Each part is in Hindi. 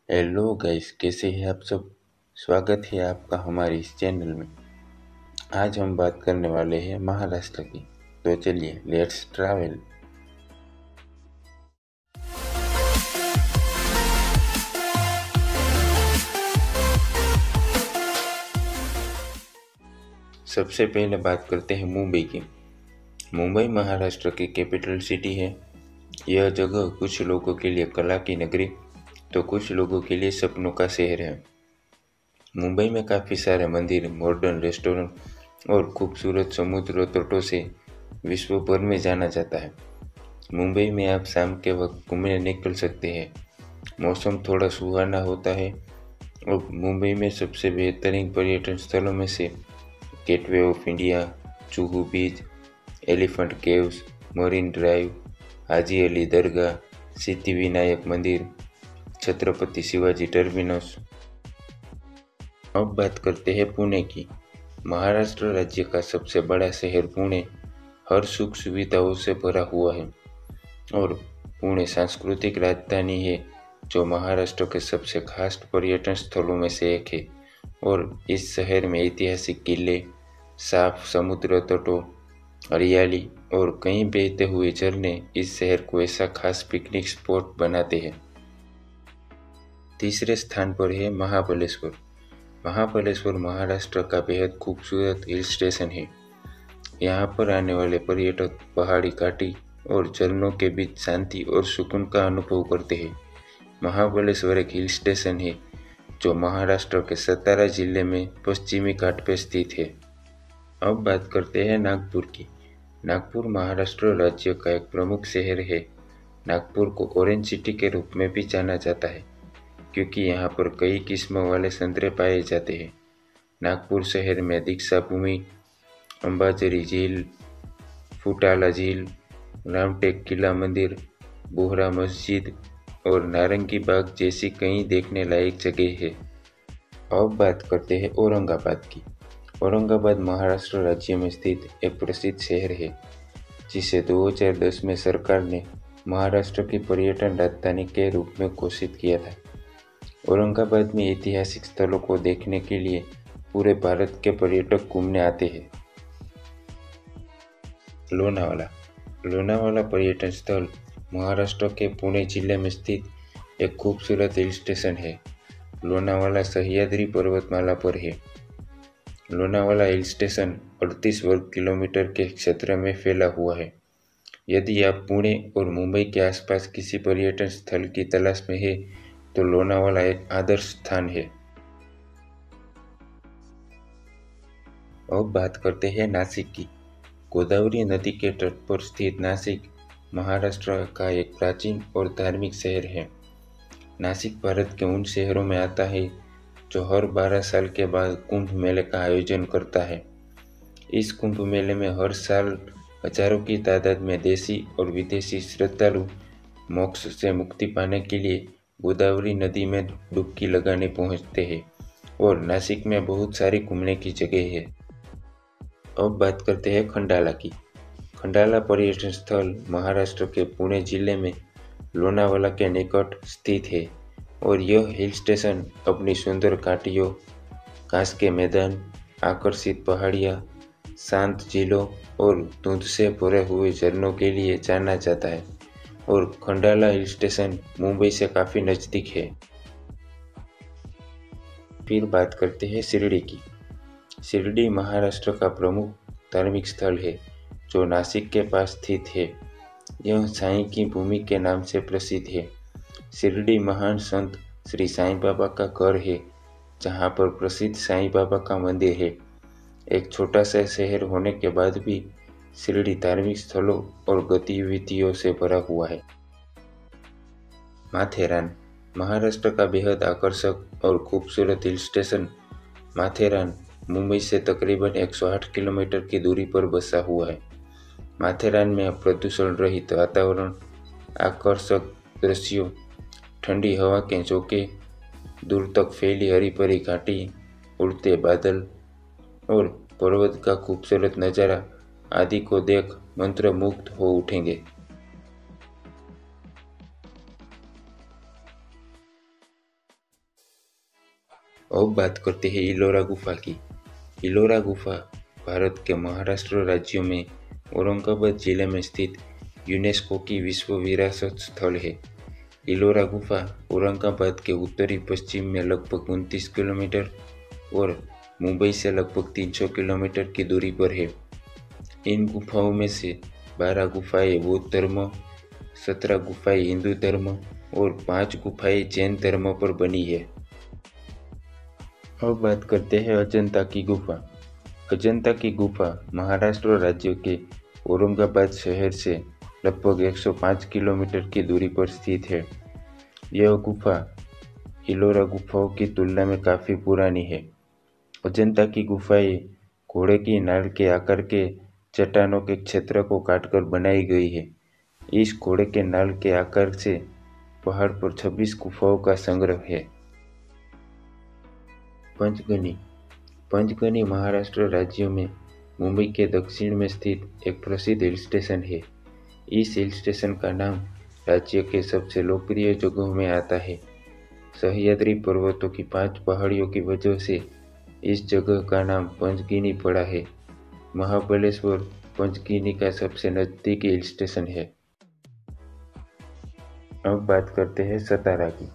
हेलो गाइस, कैसे हैं आप सब। स्वागत है आपका हमारे इस चैनल में। आज हम बात करने वाले हैं महाराष्ट्र की। तो चलिए लेट्स ट्रैवल। सबसे पहले बात करते हैं मुंबई की। मुंबई महाराष्ट्र की कैपिटल सिटी है। यह जगह कुछ लोगों के लिए कला की नगरी तो कुछ लोगों के लिए सपनों का शहर है। मुंबई में काफ़ी सारे मंदिर, मॉडर्न रेस्टोरेंट और खूबसूरत समुद्र तटों से विश्व भर में जाना जाता है। मुंबई में आप शाम के वक्त घूमने निकल सकते हैं। मौसम थोड़ा सुहाना होता है और मुंबई में सबसे बेहतरीन पर्यटन स्थलों में से gateway of India, Juhu beach, elephant caves, marine drive, Haji Ali Dargah, Siddhivinayak Mandir, Chhatrapati Shivaji terminus. अब बात करते हैं पुणे की। महाराष्ट्र राज्य का सबसे बड़ा शहर पुणे हर सुख सुविधाओं से भरा हुआ है और पुणे सांस्कृतिक राजधानी है जो महाराष्ट्र के सबसे खास पर्यटन स्थलों में से एक है। और इस शहर में ऐतिहासिक किले, साफ समुद्र तटों, हरियाली और कई बहते हुए झरने इस शहर को ऐसा खास पिकनिक स्पॉट बनाते हैं। तीसरे स्थान पर है महाबलेश्वर। महाबलेश्वर महाराष्ट्र का बेहद खूबसूरत हिल स्टेशन है। यहाँ पर आने वाले पर्यटक पहाड़ी घाटी और झरनों के बीच शांति और सुकून का अनुभव करते हैं। महाबलेश्वर एक हिल स्टेशन है जो महाराष्ट्र के सतारा जिले में पश्चिमी घाट पर स्थित है। अब बात करते हैं नागपुर की। नागपुर महाराष्ट्र राज्य का एक प्रमुख शहर है। नागपुर को ऑरेंज सिटी के रूप में भी जाना जाता है क्योंकि यहाँ पर कई किस्मों वाले संतरे पाए जाते हैं। नागपुर शहर में दीक्षा भूमि, अंबाझरी झील, फुटाला झील, रामटेक किला मंदिर, बोहरा मस्जिद और नारंगी बाग जैसी कई देखने लायक जगह है। अब बात करते हैं औरंगाबाद की। औरंगाबाद महाराष्ट्र राज्य में स्थित एक प्रसिद्ध शहर है जिसे 2010 में सरकार ने महाराष्ट्र की पर्यटन राजधानी के रूप में घोषित किया था। औरंगाबाद में ऐतिहासिक स्थलों को देखने के लिए पूरे भारत के पर्यटक घूमने आते हैं। लोनावाला। लोनावाला पर्यटन स्थल महाराष्ट्र के पुणे जिले में स्थित एक खूबसूरत हिल स्टेशन है। लोनावाला सह्याद्री पर्वतमाला पर है। लोनावाला हिल स्टेशन 38 वर्ग किलोमीटर के क्षेत्र में फैला हुआ है। यदि आप पुणे और मुंबई के आसपास किसी पर्यटन स्थल की तलाश में है तो लोनावाला एक आदर्श स्थान है। अब बात करते हैं नासिक की। गोदावरी नदी के तट पर स्थित नासिक महाराष्ट्र का एक प्राचीन और धार्मिक शहर है। नासिक भारत के उन शहरों में आता है जो हर 12 साल के बाद कुंभ मेले का आयोजन करता है। इस कुंभ मेले में हर साल हजारों की तादाद में देशी और विदेशी श्रद्धालु मोक्ष से मुक्ति पाने के लिए गोदावरी नदी में डुबकी लगाने पहुंचते हैं और नासिक में बहुत सारी घूमने की जगह है। अब बात करते हैं खंडाला की। खंडाला पर्यटन स्थल महाराष्ट्र के पुणे जिले में लोनावाला के निकट स्थित है और यह हिल स्टेशन अपनी सुंदर घाटियों, घास के मैदान, आकर्षित पहाड़ियाँ, शांत झीलों और धुंध से भरे हुए झरनों के लिए जाना जाता है। और खंडाला हिल स्टेशन मुंबई से काफ़ी नज़दीक है। फिर बात करते हैं शिरडी की। शिरडी महाराष्ट्र का प्रमुख धार्मिक स्थल है जो नासिक के पास स्थित है। यह साईं की भूमि के नाम से प्रसिद्ध है। शिरडी महान संत श्री साईं बाबा का घर है जहाँ पर प्रसिद्ध साईं बाबा का मंदिर है। एक छोटा सा शहर होने के बाद भी शिरडी धार्मिक स्थलों और गतिविधियों से भरा हुआ है। माथेरान। महाराष्ट्र का बेहद आकर्षक और खूबसूरत हिल स्टेशन माथेरान मुंबई से तकरीबन 108 किलोमीटर की दूरी पर बसा हुआ है। माथेरान में प्रदूषण रहित वातावरण, आकर्षक दृश्यों, ठंडी हवा के झोंके, दूर तक फैली हरी भरी घाटी, उड़ते बादल और पर्वत का खूबसूरत नज़ारा आदि को देख मंत्रमुग्ध हो उठेंगे। अब बात करते हैं इलोरा गुफा की। इलोरा गुफा भारत के महाराष्ट्र राज्य में औरंगाबाद जिले में स्थित यूनेस्को की विश्व विरासत स्थल है। इलोरा गुफा औरंगाबाद के उत्तरी पश्चिम में लगभग 29 किलोमीटर और मुंबई से लगभग 300 किलोमीटर की दूरी पर है। इन गुफाओं में से 12 गुफाएं बौद्ध धर्म, 17 गुफाएं हिंदू धर्म और 5 गुफाएं जैन धर्म पर बनी है। अब बात करते हैं अजंता की गुफा। अजंता की गुफा महाराष्ट्र राज्य के औरंगाबाद शहर से लगभग 105 किलोमीटर की दूरी पर स्थित है। यह गुफा इलोरा गुफाओं की तुलना में काफ़ी पुरानी है। अजंता की गुफाएं घोड़े की नाल के आकार के चट्टानों के क्षेत्र को काटकर बनाई गई है। इस घोड़े के नाल के आकार से पहाड़ पर 26 गुफाओं का संग्रह है। पंचगनी। पंचगनी महाराष्ट्र राज्य में मुंबई के दक्षिण में स्थित एक प्रसिद्ध हिल स्टेशन है। इस हिल स्टेशन का नाम राज्य के सबसे लोकप्रिय जगहों में आता है। सह्याद्री पर्वतों की 5 पहाड़ियों की वजह से इस जगह का नाम पंचगिनी पड़ा है। महाबलेश्वर पंचगिनी का सबसे नज़दीकी हिल स्टेशन है। अब बात करते हैं सतारा की।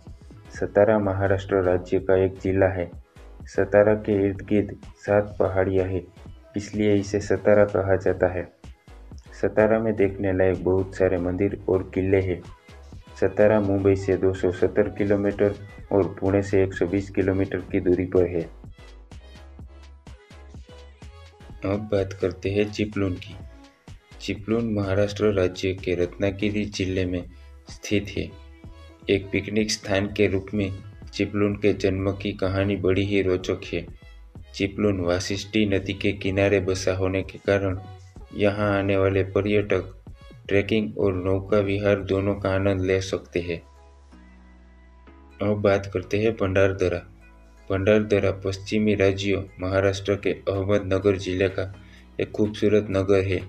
सतारा महाराष्ट्र राज्य का एक जिला है। सतारा के इर्द गिर्द 7 पहाड़ियाँ हैं, इसलिए इसे सतारा कहा जाता है। सतारा में देखने लायक बहुत सारे मंदिर और किले हैं। सतारा मुंबई से 270 किलोमीटर और पुणे से 120 किलोमीटर की दूरी पर है। अब बात करते हैं चिपलून की। चिपलून महाराष्ट्र राज्य के रत्नागिरी जिले में स्थित है। एक पिकनिक स्थान के रूप में चिपलून के जन्म की कहानी बड़ी ही रोचक है। चिपलून वाशिष्ठी नदी के किनारे बसा होने के कारण यहाँ आने वाले पर्यटक ट्रैकिंग और नौका विहार दोनों का आनंद ले सकते हैं। अब बात करते हैं भंडारदरा। भंडारदरा पश्चिमी राज्य महाराष्ट्र के अहमदनगर जिले का एक खूबसूरत नगर है।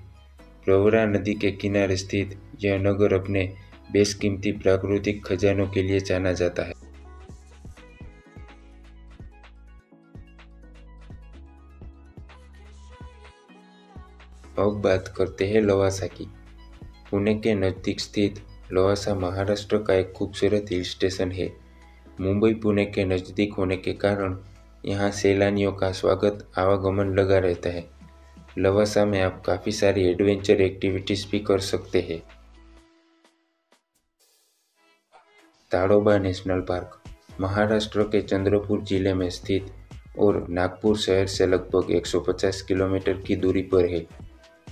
प्रवरा नदी के किनारे स्थित यह नगर अपने बेशकीमती प्राकृतिक खजानों के लिए जाना जाता है। अब बात करते हैं लवासा की। पुणे के नज़दीक स्थित लवासा महाराष्ट्र का एक खूबसूरत हिल स्टेशन है। मुंबई पुणे के नज़दीक होने के कारण यहाँ सैलानियों का स्वागत आवागमन लगा रहता है। लवासा में आप काफ़ी सारी एडवेंचर एक्टिविटीज़ भी कर सकते हैं। ताडोबा नेशनल पार्क महाराष्ट्र के चंद्रपुर जिले में स्थित और नागपुर शहर से लगभग 150 किलोमीटर की दूरी पर है।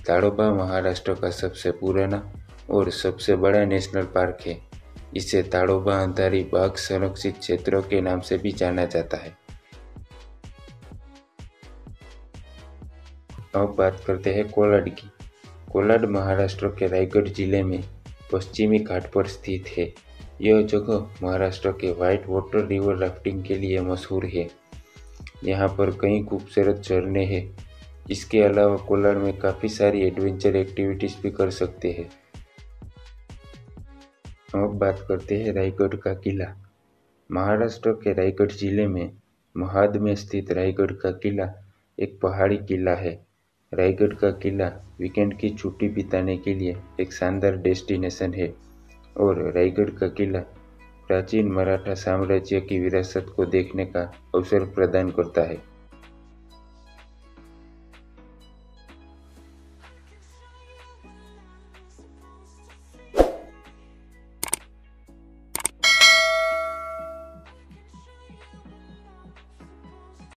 ताडोबा महाराष्ट्र का सबसे पुराना और सबसे बड़ा नेशनल पार्क है। इसे ताडोबा अंधारी बाघ संरक्षित क्षेत्र के नाम से भी जाना जाता है। अब बात करते हैं कोलाड की। कोलाड महाराष्ट्र के रायगढ़ जिले में पश्चिमी घाट पर स्थित है। यह जगह महाराष्ट्र के व्हाइट वाटर रिवर राफ्टिंग के लिए मशहूर है। यहाँ पर कई खूबसूरत झरने हैं। इसके अलावा कोलाड में काफ़ी सारी एडवेंचर एक्टिविटीज़ भी कर सकते हैं। अब बात करते हैं रायगढ़ का किला। महाराष्ट्र के रायगढ़ जिले में महाद में स्थित रायगढ़ का किला एक पहाड़ी किला है। रायगढ़ का किला वीकेंड की छुट्टी बिताने के लिए एक शानदार डेस्टिनेशन है और रायगढ़ का किला प्राचीन मराठा साम्राज्य की विरासत को देखने का अवसर प्रदान करता है।